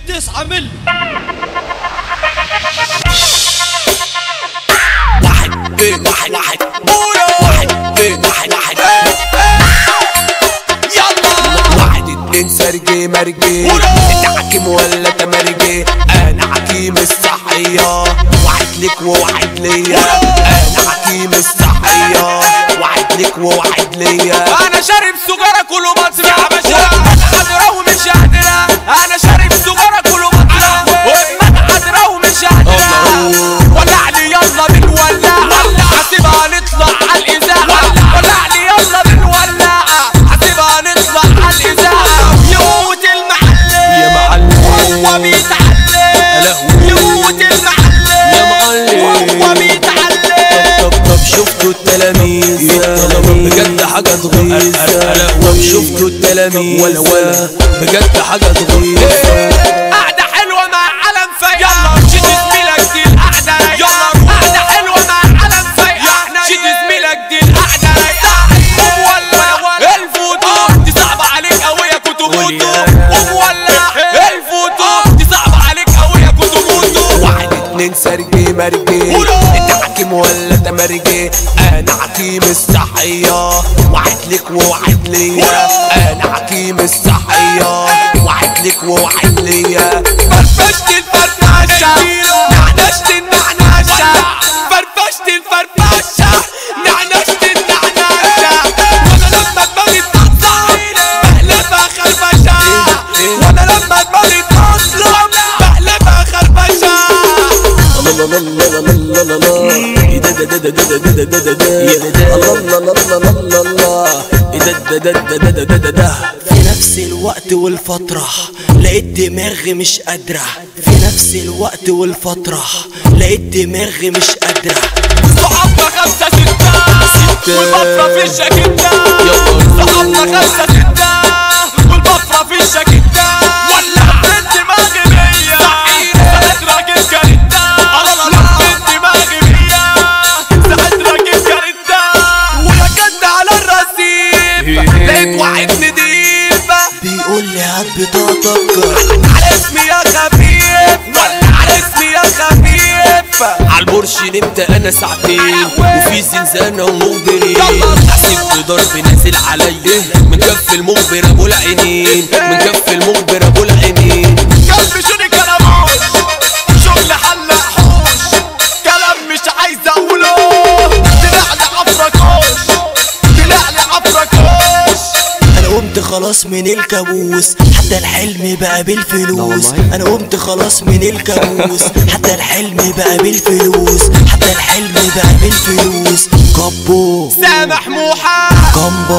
9 ملي. واحد يلا 1 2 سرجي مرجي. انت حكيم ولا تمرجي؟ انا حكيم الصحية، واحد لك وواحد ليا. انا حكيم الصحية، واحد لك وواحد ليا. انا شارب سجارة كله مطرح يا باشا، حاضرة ومش قادرة. انا شارب سجارة كله مطرح حاضرة ومش قادرة. ولع لي يلا بنولع، هسيبها نطلع على الإذاعة. ولع لي يلا بنولع، هسيبها نطلع على الإذاعة. يموت المعلم يا معلم هو بيتعلم. يموت المعلم يا معلم هو بيتعلم. طب شفتوا التلاميذ بجد حاجة تغيظ. طب شفتوا التلاميذ ولا بجد حاجة تغيظ. قعدة حلوة مع علم فايق. يلا شد زميلك دي القعدة رايقة. يلا قعدة حلوة مع علم فايق. شد زميلك دي القعدة رايقة. قوم ولع الفوتو، دي صعبة عليك أوي يا كوتوموتو. قوم ولع الفوتو، دي صعبة عليك أوي يا كوتوموتو. 1 2 سرجي مرجي. انت حكيم ولا تمرجي؟ انا حكيم الصحية، واحد لك وواحد ليا. انا حكيم الصحية، واحد لك وواحد ليا. فرفشت الفرفشة، نعنشت النعنشة. فرفشت الفرفشة، نعنشت النعنشة. وانا لما دماغي تتصل بقلبها خربشة. وانا لما دماغي تتصل بقلبها خربشة. في نفس الوقت والفترة لقيت دماغي مش قادرة. في نفس الوقت والفترة لقيت دماغي مش قادرة. صحابنا 5 6 والبطرة في الشاكيتة. صحابنا 5 6 والبطرة في الشاكيتة. ولعت دماغي بيا ساعات راكب كاريتا. لفت دماغي بيا ساعات راكب كاريتا. وركنت على الرصيف لقيت واحد نضيف بيقول لي هات بطاقتك على اسمي يا خفيف. ولا على اسمي يا خفيف. عالبرش نمت انا ساعتين وفي زنزانة ومخبرين. حسيت ضرب نازل عليا من كف المخبر ابو العينين. من كف المخبر ابو العينين. قلبي شوني كلاموش، شغل حلق حوش. كلام مش عايز اقوله، طلعلي عفركوش. طلعلي عفركوش. انا قمت خلاص من الكابوس، حتى الحلم بقى بالفلوس. انا قمت خلاص من الكابوس، حتى الحلم بقى بالفلوس. حتى الحلم بقى بالفلوس. كابو سامح موحى كامبا